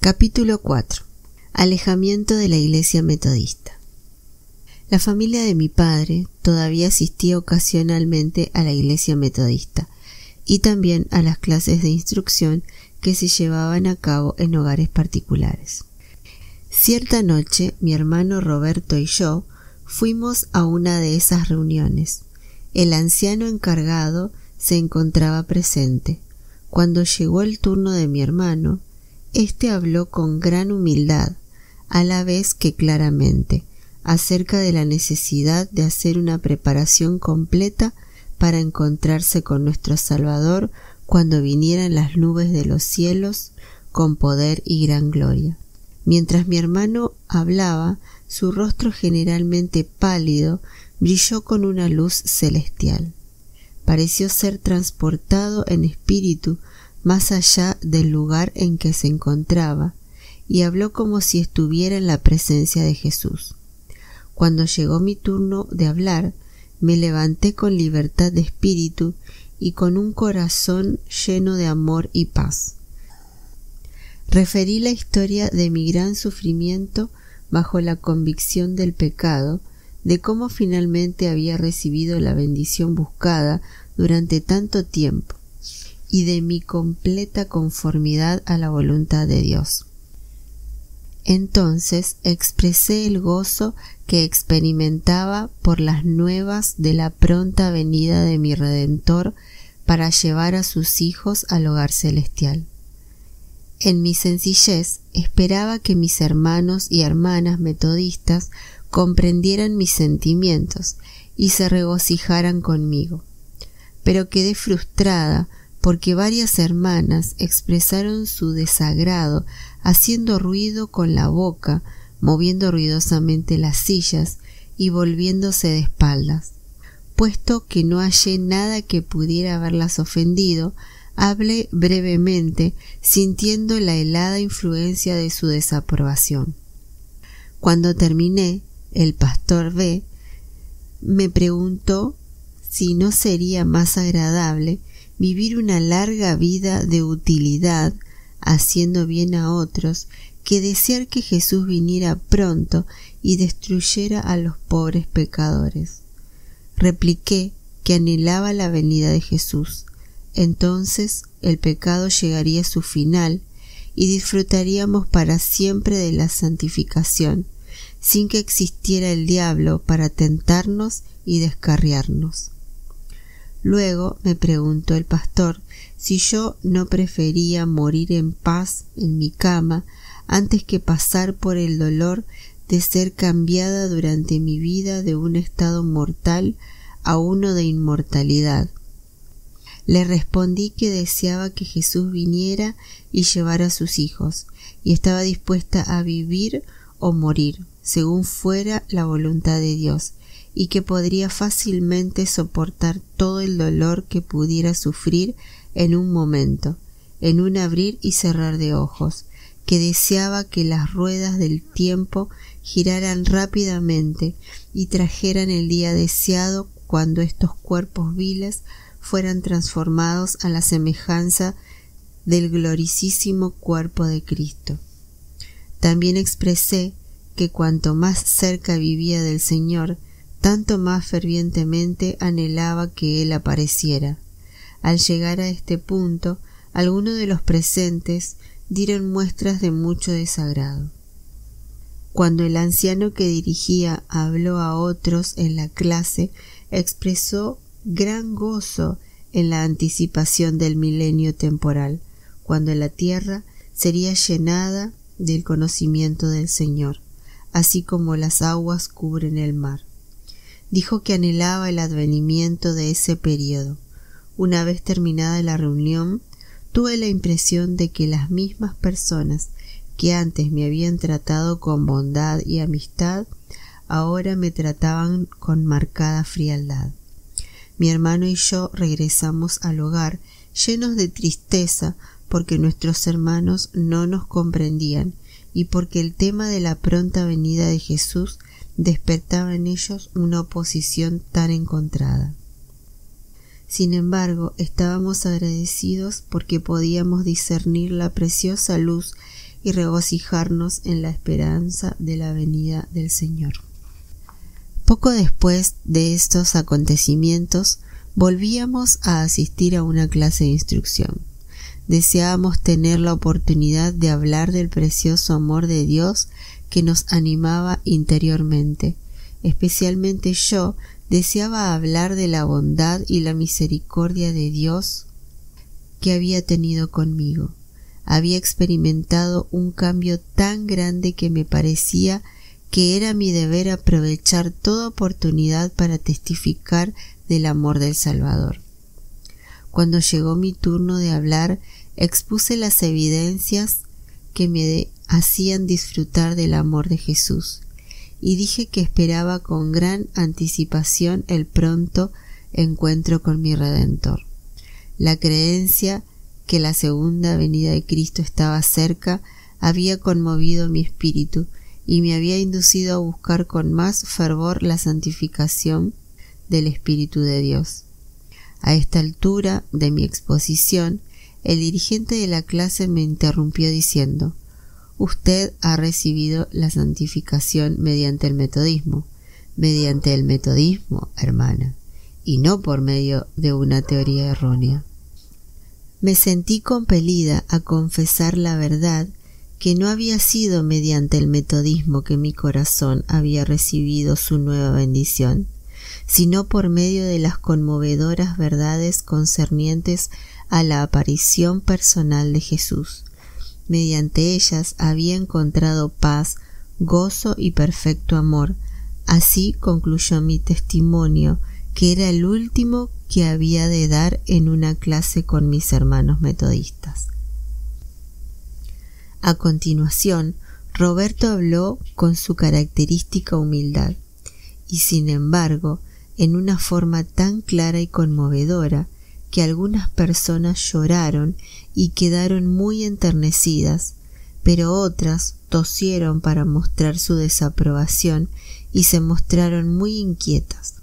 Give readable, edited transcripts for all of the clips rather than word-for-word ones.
Capítulo 4. Alejamiento de la Iglesia Metodista. La familia de mi padre todavía asistía ocasionalmente a la Iglesia Metodista y también a las clases de instrucción que se llevaban a cabo en hogares particulares. Cierta noche mi hermano Roberto y yo fuimos a una de esas reuniones. El anciano encargado se encontraba presente. Cuando llegó el turno de mi hermano, éste habló con gran humildad, a la vez que claramente, acerca de la necesidad de hacer una preparación completa para encontrarse con nuestro Salvador cuando vinieran las nubes de los cielos con poder y gran gloria. Mientras mi hermano hablaba, su rostro generalmente pálido brilló con una luz celestial. Pareció ser transportado en espíritu más allá del lugar en que se encontraba, y habló como si estuviera en la presencia de Jesús. Cuando llegó mi turno de hablar, me levanté con libertad de espíritu y con un corazón lleno de amor y paz. Referí la historia de mi gran sufrimiento bajo la convicción del pecado, de cómo finalmente había recibido la bendición buscada durante tanto tiempo, y de mi completa conformidad a la voluntad de Dios. Entonces expresé el gozo que experimentaba por las nuevas de la pronta venida de mi Redentor para llevar a sus hijos al hogar celestial. En mi sencillez esperaba que mis hermanos y hermanas metodistas comprendieran mis sentimientos y se regocijaran conmigo, pero quedé frustrada porque varias hermanas expresaron su desagrado haciendo ruido con la boca, moviendo ruidosamente las sillas y volviéndose de espaldas. Puesto que no hallé nada que pudiera haberlas ofendido, hablé brevemente, sintiendo la helada influencia de su desaprobación. Cuando terminé, el pastor B me preguntó si no sería más agradable vivir una larga vida de utilidad, haciendo bien a otros, que desear que Jesús viniera pronto y destruyera a los pobres pecadores. Repliqué que anhelaba la venida de Jesús. Entonces el pecado llegaría a su final y disfrutaríamos para siempre de la santificación, sin que existiera el diablo para tentarnos y descarriarnos. Luego me preguntó el pastor si yo no prefería morir en paz en mi cama antes que pasar por el dolor de ser cambiada durante mi vida de un estado mortal a uno de inmortalidad. Le respondí que deseaba que Jesús viniera y llevara a sus hijos, y estaba dispuesta a vivir o morir, según fuera la voluntad de Dios, y que podría fácilmente soportar todo el dolor que pudiera sufrir en un momento, en un abrir y cerrar de ojos, que deseaba que las ruedas del tiempo giraran rápidamente y trajeran el día deseado cuando estos cuerpos viles fueran transformados a la semejanza del gloriosísimo cuerpo de Cristo. También expresé que cuanto más cerca vivía del Señor, tanto más fervientemente anhelaba que Él apareciera. Al llegar a este punto, algunos de los presentes dieron muestras de mucho desagrado. Cuando el anciano que dirigía habló a otros en la clase, expresó gran gozo en la anticipación del milenio temporal, cuando la tierra sería llenada del conocimiento del Señor, así como las aguas cubren el mar. Dijo que anhelaba el advenimiento de ese período. Una vez terminada la reunión, tuve la impresión de que las mismas personas que antes me habían tratado con bondad y amistad, ahora me trataban con marcada frialdad. Mi hermano y yo regresamos al hogar llenos de tristeza porque nuestros hermanos no nos comprendían y porque el tema de la pronta venida de Jesús despertaba en ellos una oposición tan encontrada. Sin embargo, estábamos agradecidos porque podíamos discernir la preciosa luz y regocijarnos en la esperanza de la venida del Señor. Poco después de estos acontecimientos, volvíamos a asistir a una clase de instrucción. Deseábamos tener la oportunidad de hablar del precioso amor de Dios que nos animaba interiormente. Especialmente yo deseaba hablar de la bondad y la misericordia de Dios que había tenido conmigo. Había experimentado un cambio tan grande que me parecía que era mi deber aprovechar toda oportunidad para testificar del amor del Salvador. Cuando llegó mi turno de hablar, expuse las evidencias que me hacían disfrutar del amor de Jesús, y dije que esperaba con gran anticipación el pronto encuentro con mi Redentor. La creencia que la segunda venida de Cristo estaba cerca había conmovido mi espíritu y me había inducido a buscar con más fervor la santificación del Espíritu de Dios. A esta altura de mi exposición, el dirigente de la clase me interrumpió diciendo: «Usted ha recibido la santificación mediante el metodismo». «Mediante el metodismo, hermana, y no por medio de una teoría errónea». Me sentí compelida a confesar la verdad, que no había sido mediante el metodismo que mi corazón había recibido su nueva bendición, sino por medio de las conmovedoras verdades concernientes a la aparición personal de Jesús. Mediante ellas había encontrado paz, gozo y perfecto amor. Así concluyó mi testimonio, que era el último que había de dar en una clase con mis hermanos metodistas. A continuación, Roberto habló con su característica humildad, y sin embargo, en una forma tan clara y conmovedora que algunas personas lloraron y quedaron muy enternecidas, pero otras tosieron para mostrar su desaprobación y se mostraron muy inquietas.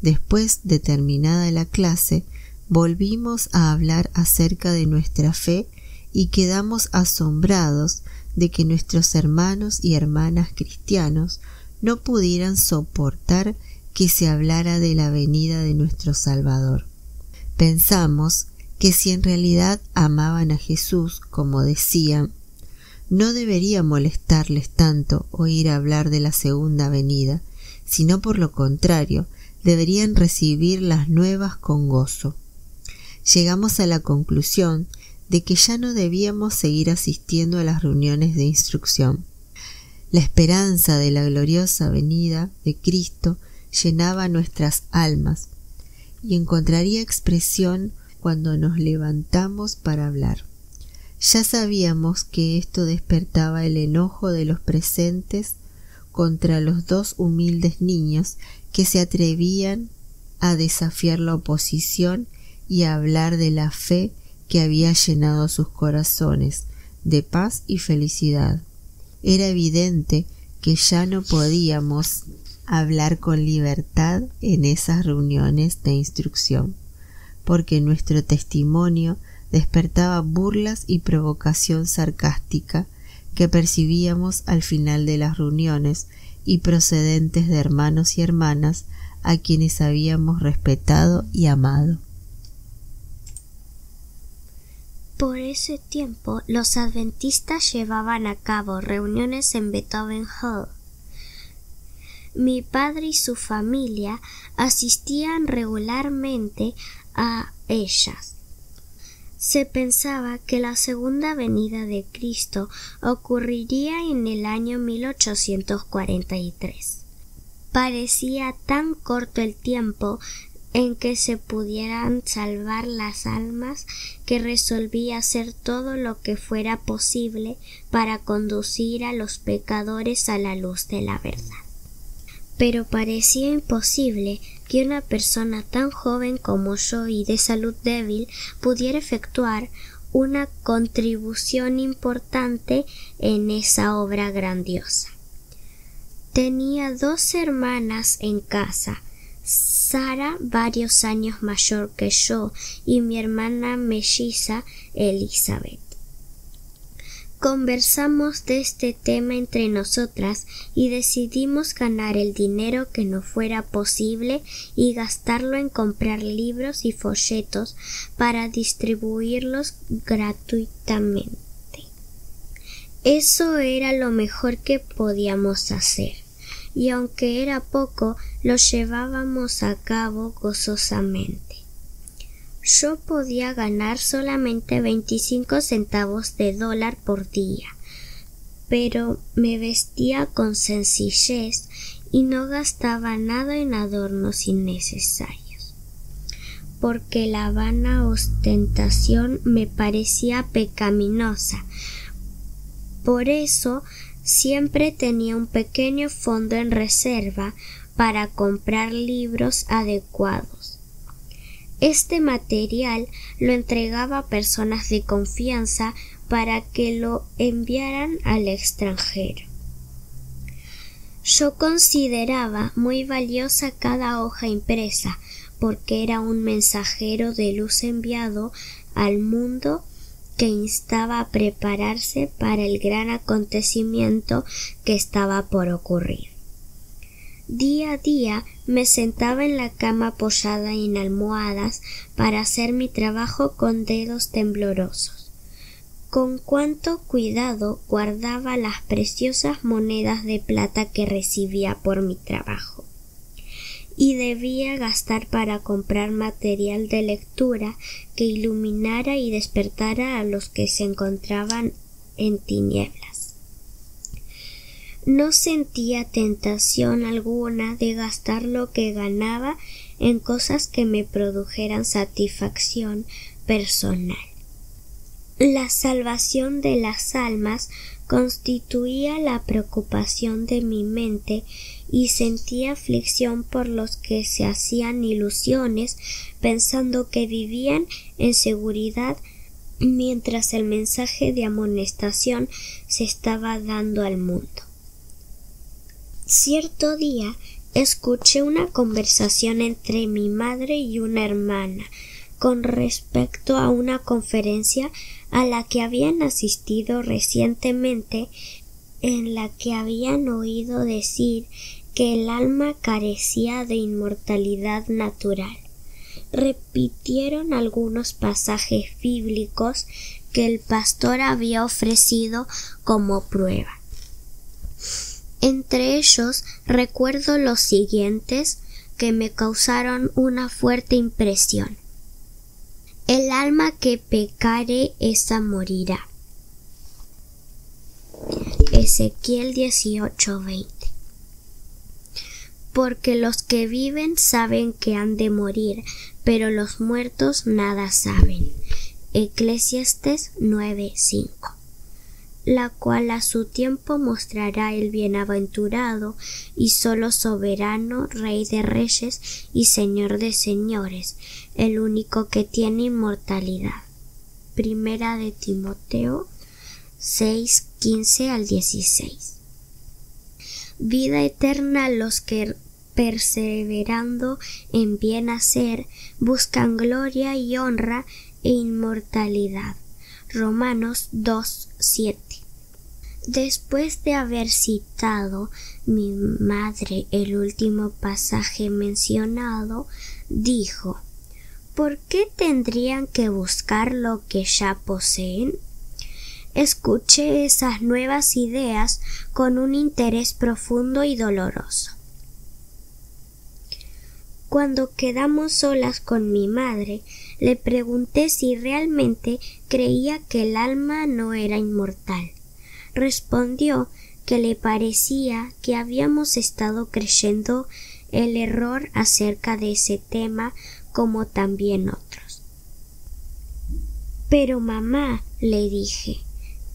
Después de terminada la clase, volvimos a hablar acerca de nuestra fe y quedamos asombrados de que nuestros hermanos y hermanas cristianos no pudieran soportar que se hablara de la venida de nuestro Salvador. Pensamos que si en realidad amaban a Jesús, como decían, no debería molestarles tanto oír hablar de la segunda venida, sino por lo contrario, deberían recibir las nuevas con gozo. Llegamos a la conclusión de que ya no debíamos seguir asistiendo a las reuniones de instrucción. La esperanza de la gloriosa venida de Cristo llenaba nuestras almas y encontraría expresión cuando nos levantamos para hablar. Ya sabíamos que esto despertaba el enojo de los presentes contra los dos humildes niños que se atrevían a desafiar la oposición y a hablar de la fe que había llenado sus corazones de paz y felicidad. Era evidente que ya no podíamos hablar con libertad en esas reuniones de instrucción, porque nuestro testimonio despertaba burlas y provocación sarcástica que percibíamos al final de las reuniones y procedentes de hermanos y hermanas a quienes habíamos respetado y amado. Por ese tiempo, los adventistas llevaban a cabo reuniones en Beethoven Hall. Mi padre y su familia asistían regularmente a ellas. Se pensaba que la segunda venida de Cristo ocurriría en el año 1843. Parecía tan corto el tiempo en que se pudieran salvar las almas que resolví hacer todo lo que fuera posible para conducir a los pecadores a la luz de la verdad. Pero parecía imposible que una persona tan joven como yo y de salud débil pudiera efectuar una contribución importante en esa obra grandiosa. Tenía 2 hermanas en casa, Sara, varios años mayor que yo, y mi hermana melliza Elizabeth. Conversamos de este tema entre nosotras y decidimos ganar el dinero que nos fuera posible y gastarlo en comprar libros y folletos para distribuirlos gratuitamente. Eso era lo mejor que podíamos hacer, y aunque era poco, lo llevábamos a cabo gozosamente. Yo podía ganar solamente 25 centavos de dólar por día, pero me vestía con sencillez y no gastaba nada en adornos innecesarios, porque la vana ostentación me parecía pecaminosa. Por eso siempre tenía un pequeño fondo en reserva para comprar libros adecuados. Este material lo entregaba a personas de confianza para que lo enviaran al extranjero. Yo consideraba muy valiosa cada hoja impresa, porque era un mensajero de luz enviado al mundo que instaba a prepararse para el gran acontecimiento que estaba por ocurrir. Día a día me sentaba en la cama apoyada en almohadas para hacer mi trabajo con dedos temblorosos. Con cuánto cuidado guardaba las preciosas monedas de plata que recibía por mi trabajo. Y debía gastar para comprar material de lectura que iluminara y despertara a los que se encontraban en tinieblas. No sentía tentación alguna de gastar lo que ganaba en cosas que me produjeran satisfacción personal. La salvación de las almas constituía la preocupación de mi mente y sentía aflicción por los que se hacían ilusiones pensando que vivían en seguridad mientras el mensaje de amonestación se estaba dando al mundo. Cierto día escuché una conversación entre mi madre y una hermana con respecto a una conferencia a la que habían asistido recientemente, en la que habían oído decir que el alma carecía de inmortalidad natural. Repitieron algunos pasajes bíblicos que el pastor había ofrecido como prueba. Entre ellos recuerdo los siguientes que me causaron una fuerte impresión. El alma que pecare, esa morirá. Ezequiel 18:20. Porque los que viven saben que han de morir, pero los muertos nada saben. Eclesiastes 9:5. La cual a su tiempo mostrará el bienaventurado y solo soberano, Rey de reyes y Señor de señores, el único que tiene inmortalidad. Primera de Timoteo 6:15 al 16. Vida eterna a los que perseverando en bien hacer buscan gloria y honra e inmortalidad. Romanos 2:7. Después de haber citado mi madre el último pasaje mencionado, dijo: ¿por qué tendrían que buscar lo que ya poseen? Escuché esas nuevas ideas con un interés profundo y doloroso. Cuando quedamos solas con mi madre, le pregunté si realmente creía que el alma no era inmortal. Respondió que le parecía que habíamos estado creyendo el error acerca de ese tema, como también otros. Pero mamá, le dije,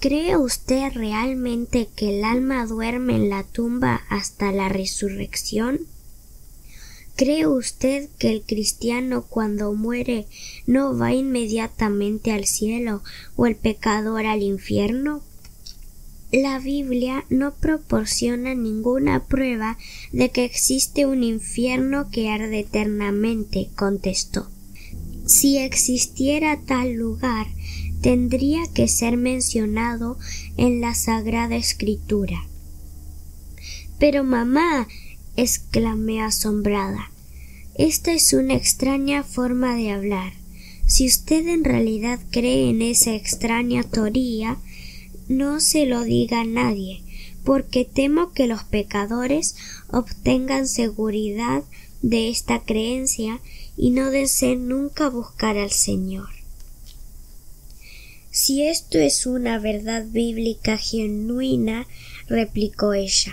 ¿cree usted realmente que el alma duerme en la tumba hasta la resurrección? ¿Cree usted que el cristiano cuando muere no va inmediatamente al cielo o el pecador al infierno? La Biblia no proporciona ninguna prueba de que existe un infierno que arde eternamente, contestó. Si existiera tal lugar, tendría que ser mencionado en la Sagrada Escritura. Pero mamá, exclamé asombrada, esta es una extraña forma de hablar. Si usted en realidad cree en esa extraña teoría, no se lo diga a nadie, porque temo que los pecadores obtengan seguridad de esta creencia y no deseen nunca buscar al Señor. Si esto es una verdad bíblica genuina, replicó ella,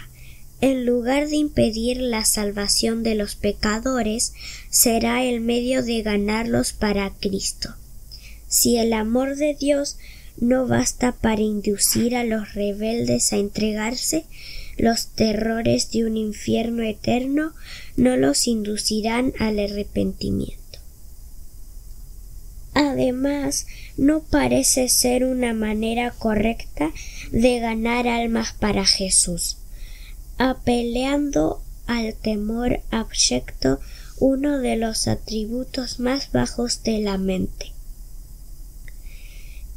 en lugar de impedir la salvación de los pecadores, será el medio de ganarlos para Cristo. Si el amor de Dios no basta para inducir a los rebeldes a entregarse, los terrores de un infierno eterno no los inducirán al arrepentimiento. Además, no parece ser una manera correcta de ganar almas para Jesús, apelando al temor abyecto, uno de los atributos más bajos de la mente.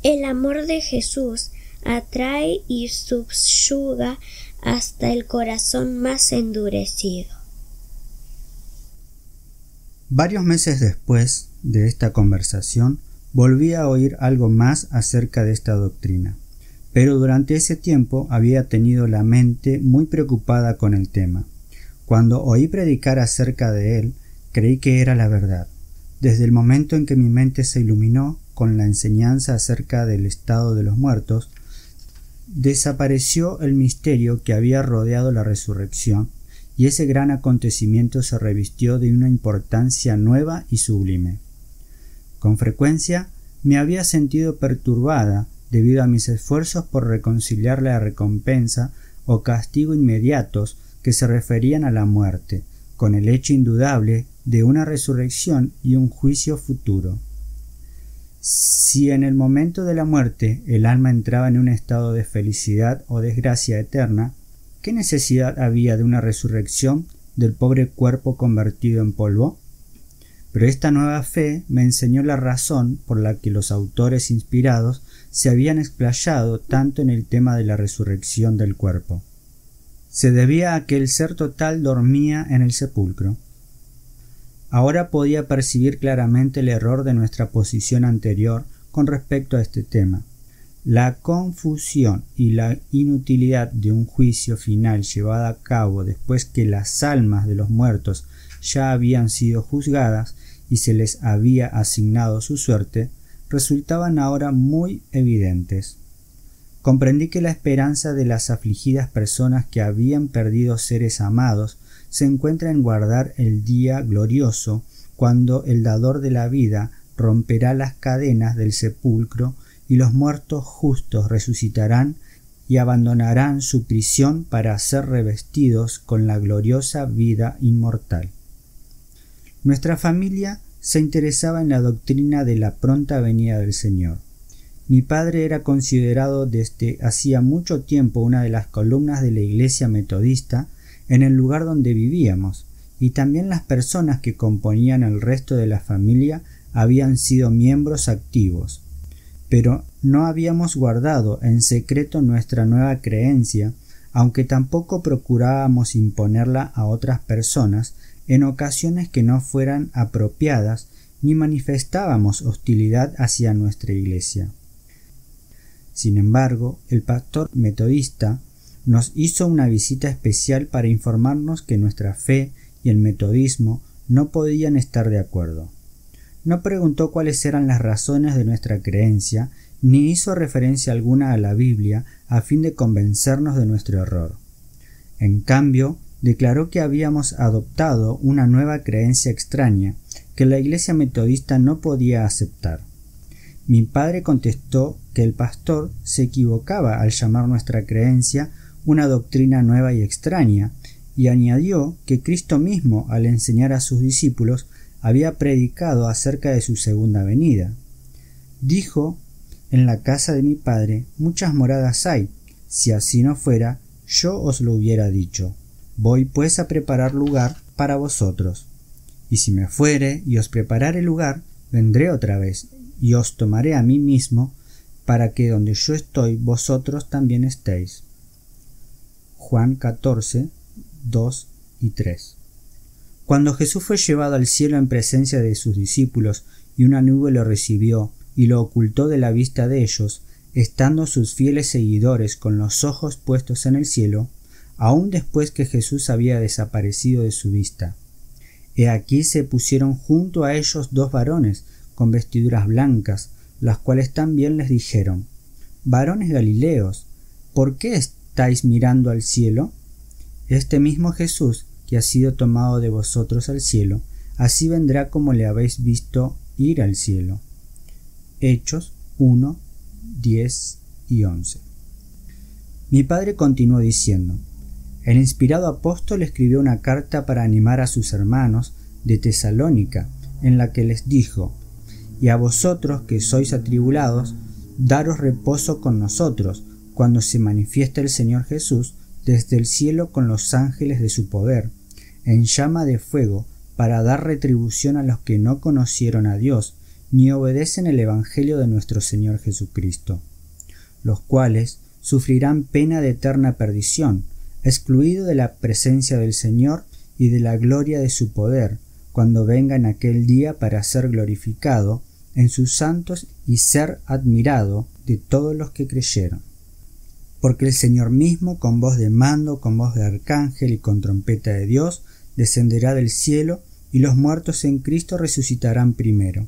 El amor de Jesús atrae y subyuga hasta el corazón más endurecido. Varios meses después de esta conversación, volví a oír algo más acerca de esta doctrina, pero durante ese tiempo había tenido la mente muy preocupada con el tema. Cuando oí predicar acerca de él, creí que era la verdad. Desde el momento en que mi mente se iluminó con la enseñanza acerca del estado de los muertos, desapareció el misterio que había rodeado la resurrección, y ese gran acontecimiento se revistió de una importancia nueva y sublime. Con frecuencia me había sentido perturbada debido a mis esfuerzos por reconciliar la recompensa o castigo inmediatos que se referían a la muerte, con el hecho indudable de una resurrección y un juicio futuro. Si en el momento de la muerte el alma entraba en un estado de felicidad o desgracia eterna, ¿qué necesidad había de una resurrección del pobre cuerpo convertido en polvo? Pero esta nueva fe me enseñó la razón por la que los autores inspirados se habían explayado tanto en el tema de la resurrección del cuerpo. Se debía a que el ser total dormía en el sepulcro. Ahora podía percibir claramente el error de nuestra posición anterior con respecto a este tema. La confusión y la inutilidad de un juicio final llevado a cabo después que las almas de los muertos ya habían sido juzgadas y se les había asignado su suerte, resultaban ahora muy evidentes. Comprendí que la esperanza de las afligidas personas que habían perdido seres amados se encuentra en guardar el día glorioso cuando el dador de la vida romperá las cadenas del sepulcro y los muertos justos resucitarán y abandonarán su prisión para ser revestidos con la gloriosa vida inmortal. Nuestra familia se interesaba en la doctrina de la pronta venida del Señor. Mi padre era considerado desde hacía mucho tiempo una de las columnas de la iglesia metodista en el lugar donde vivíamos, y también las personas que componían el resto de la familia habían sido miembros activos. Pero no habíamos guardado en secreto nuestra nueva creencia, aunque tampoco procurábamos imponerla a otras personas en ocasiones que no fueran apropiadas, ni manifestábamos hostilidad hacia nuestra iglesia. Sin embargo, el pastor metodista nos hizo una visita especial para informarnos que nuestra fe y el metodismo no podían estar de acuerdo. No preguntó cuáles eran las razones de nuestra creencia, ni hizo referencia alguna a la Biblia a fin de convencernos de nuestro error. En cambio, declaró que habíamos adoptado una nueva creencia extraña que la iglesia metodista no podía aceptar. Mi padre contestó que el pastor se equivocaba al llamar nuestra creencia una doctrina nueva y extraña, y añadió que Cristo mismo, al enseñar a sus discípulos, había predicado acerca de su segunda venida. Dijo: «En la casa de mi padre muchas moradas hay. Si así no fuera, yo os lo hubiera dicho. Voy pues a preparar lugar para vosotros. Y si me fuere y os preparare lugar, vendré otra vez, y os tomaré a mí mismo, para que donde yo estoy vosotros también estéis. Juan 14, 2 y 3. Cuando Jesús fue llevado al cielo en presencia de sus discípulos y una nube lo recibió y lo ocultó de la vista de ellos, estando sus fieles seguidores con los ojos puestos en el cielo, aun después que Jesús había desaparecido de su vista. He aquí se pusieron junto a ellos dos varones con vestiduras blancas, las cuales también les dijeron: Varones Galileos, ¿por qué estáis mirando al cielo? Este mismo Jesús, que ha sido tomado de vosotros al cielo, así vendrá como le habéis visto ir al cielo. Hechos 1, 10 y 11. Mi padre continuó diciendo: El inspirado apóstol escribió una carta para animar a sus hermanos de Tesalónica, en la que les dijo: Y a vosotros que sois atribulados, daros reposo con nosotros, cuando se manifieste el Señor Jesús desde el cielo con los ángeles de su poder, en llama de fuego, para dar retribución a los que no conocieron a Dios, ni obedecen el Evangelio de nuestro Señor Jesucristo, los cuales sufrirán pena de eterna perdición, excluido de la presencia del Señor y de la gloria de su poder, cuando venga en aquel día para ser glorificado en sus santos y ser admirado de todos los que creyeron. Porque el Señor mismo, con voz de mando, con voz de arcángel y con trompeta de Dios, descenderá del cielo, y los muertos en Cristo resucitarán primero.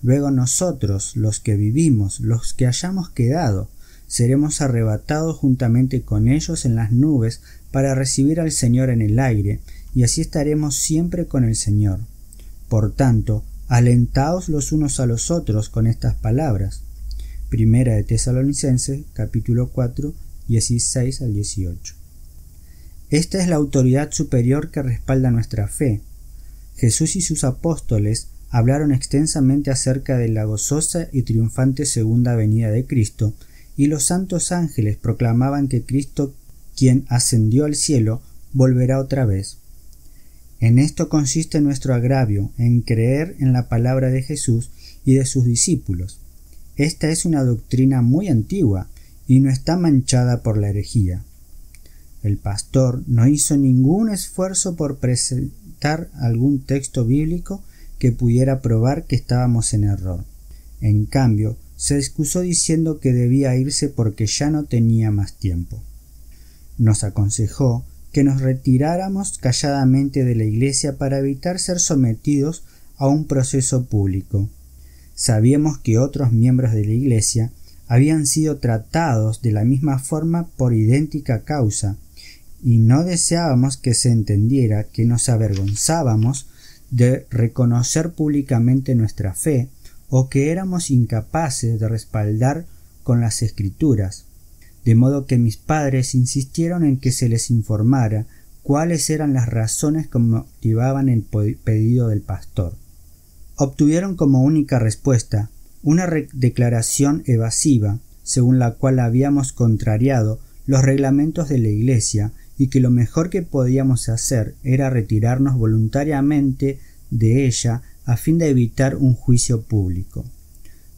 Luego nosotros, los que vivimos, los que hayamos quedado, seremos arrebatados juntamente con ellos en las nubes para recibir al Señor en el aire, y así estaremos siempre con el Señor. Por tanto, alentaos los unos a los otros con estas palabras. Primera de Tesalonicenses, capítulo 4, 16 al 18. Esta es la autoridad superior que respalda nuestra fe. Jesús y sus apóstoles hablaron extensamente acerca de la gozosa y triunfante segunda venida de Cristo, y los santos ángeles proclamaban que Cristo, quien ascendió al cielo, volverá otra vez. En esto consiste nuestro agravio, en creer en la palabra de Jesús y de sus discípulos. Esta es una doctrina muy antigua y no está manchada por la herejía. El pastor no hizo ningún esfuerzo por presentar algún texto bíblico que pudiera probar que estábamos en error. En cambio, se excusó diciendo que debía irse porque ya no tenía más tiempo. Nos aconsejó que nos retiráramos calladamente de la iglesia para evitar ser sometidos a un proceso público. Sabíamos que otros miembros de la iglesia habían sido tratados de la misma forma por idéntica causa, y no deseábamos que se entendiera que nos avergonzábamos de reconocer públicamente nuestra fe, o que éramos incapaces de respaldar con las Escrituras, de modo que mis padres insistieron en que se les informara cuáles eran las razones que motivaban el pedido del pastor. Obtuvieron como única respuesta una declaración evasiva, según la cual habíamos contrariado los reglamentos de la Iglesia y que lo mejor que podíamos hacer era retirarnos voluntariamente de ella a fin de evitar un juicio público.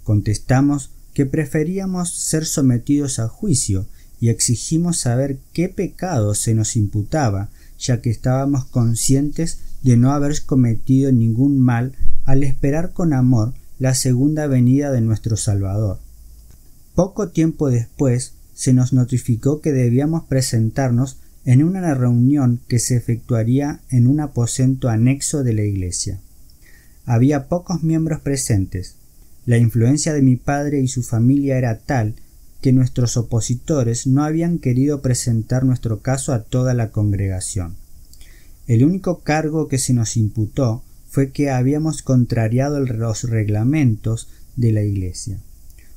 Contestamos que preferíamos ser sometidos a juicio y exigimos saber qué pecado se nos imputaba, ya que estábamos conscientes de no haber cometido ningún mal al esperar con amor la segunda venida de nuestro Salvador. Poco tiempo después se nos notificó que debíamos presentarnos en una reunión que se efectuaría en un aposento anexo de la iglesia. Había pocos miembros presentes. La influencia de mi padre y su familia era tal que nuestros opositores no habían querido presentar nuestro caso a toda la congregación. El único cargo que se nos imputó fue que habíamos contrariado los reglamentos de la iglesia.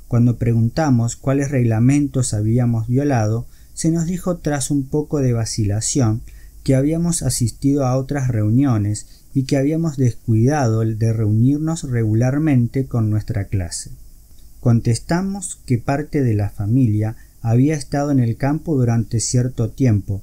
Cuando preguntamos cuáles reglamentos habíamos violado, se nos dijo tras un poco de vacilación que habíamos asistido a otras reuniones y que habíamos descuidado el de reunirnos regularmente con nuestra clase. Contestamos que parte de la familia había estado en el campo durante cierto tiempo,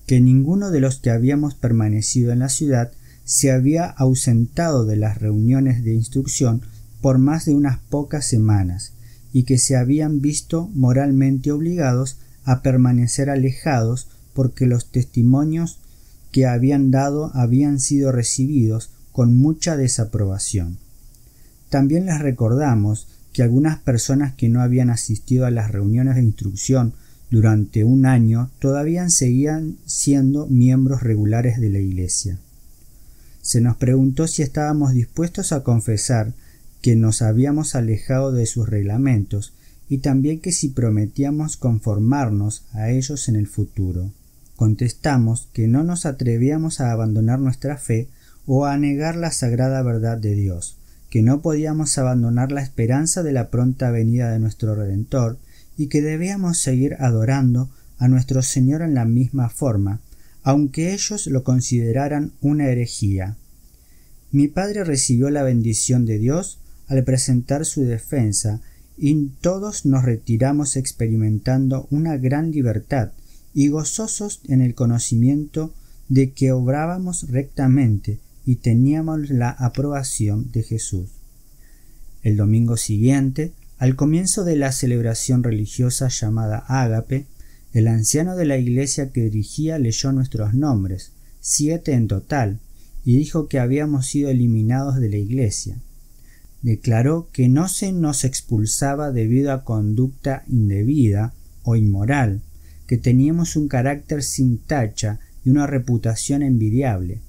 que ninguno de los que habíamos permanecido en la ciudad se había ausentado de las reuniones de instrucción por más de unas pocas semanas, y que se habían visto moralmente obligados a permanecer alejados porque los testimonios que habían dado habían sido recibidos con mucha desaprobación. También les recordamos que algunas personas que no habían asistido a las reuniones de instrucción durante un año todavía seguían siendo miembros regulares de la Iglesia. Se nos preguntó si estábamos dispuestos a confesar que nos habíamos alejado de sus reglamentos y también que si prometíamos conformarnos a ellos en el futuro. Contestamos que no nos atrevíamos a abandonar nuestra fe o a negar la sagrada verdad de Dios, que no podíamos abandonar la esperanza de la pronta venida de nuestro Redentor y que debíamos seguir adorando a nuestro Señor en la misma forma, aunque ellos lo consideraran una herejía. Mi padre recibió la bendición de Dios al presentar su defensa y todos nos retiramos experimentando una gran libertad y gozosos en el conocimiento de que obrábamos rectamente y teníamos la aprobación de Jesús. El domingo siguiente, al comienzo de la celebración religiosa llamada Ágape, el anciano de la iglesia que dirigía leyó nuestros nombres, 7 en total, y dijo que habíamos sido eliminados de la iglesia. Declaró que no se nos expulsaba debido a conducta indebida o inmoral, que teníamos un carácter sin tacha y una reputación envidiable,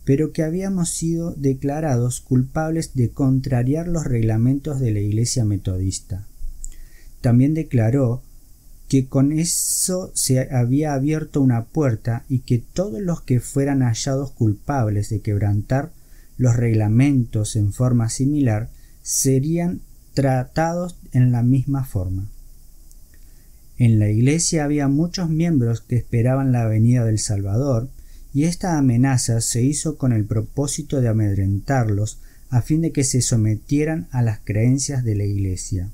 pero que habíamos sido declarados culpables de contrariar los reglamentos de la Iglesia metodista. También declaró que con eso se había abierto una puerta y que todos los que fueran hallados culpables de quebrantar los reglamentos en forma similar serían tratados en la misma forma. En la Iglesia había muchos miembros que esperaban la venida del Salvador, y esta amenaza se hizo con el propósito de amedrentarlos a fin de que se sometieran a las creencias de la Iglesia.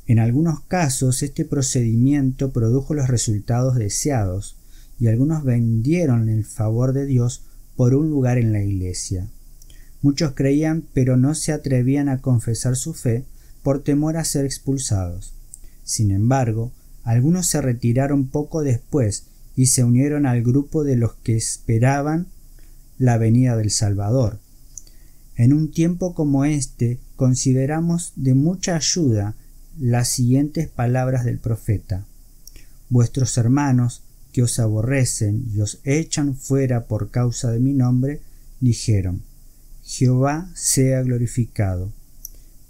En algunos casos este procedimiento produjo los resultados deseados, y algunos vendieron el favor de Dios por un lugar en la Iglesia. Muchos creían, pero no se atrevían a confesar su fe por temor a ser expulsados. Sin embargo, algunos se retiraron poco después y se unieron al grupo de los que esperaban la venida del Salvador. En un tiempo como este, consideramos de mucha ayuda las siguientes palabras del profeta: vuestros hermanos que os aborrecen y os echan fuera por causa de mi nombre, dijeron: Jehová sea glorificado.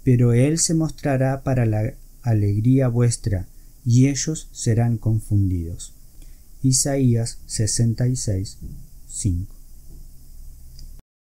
Pero él se mostrará para la alegría vuestra, y ellos serán confundidos. Isaías 66:5.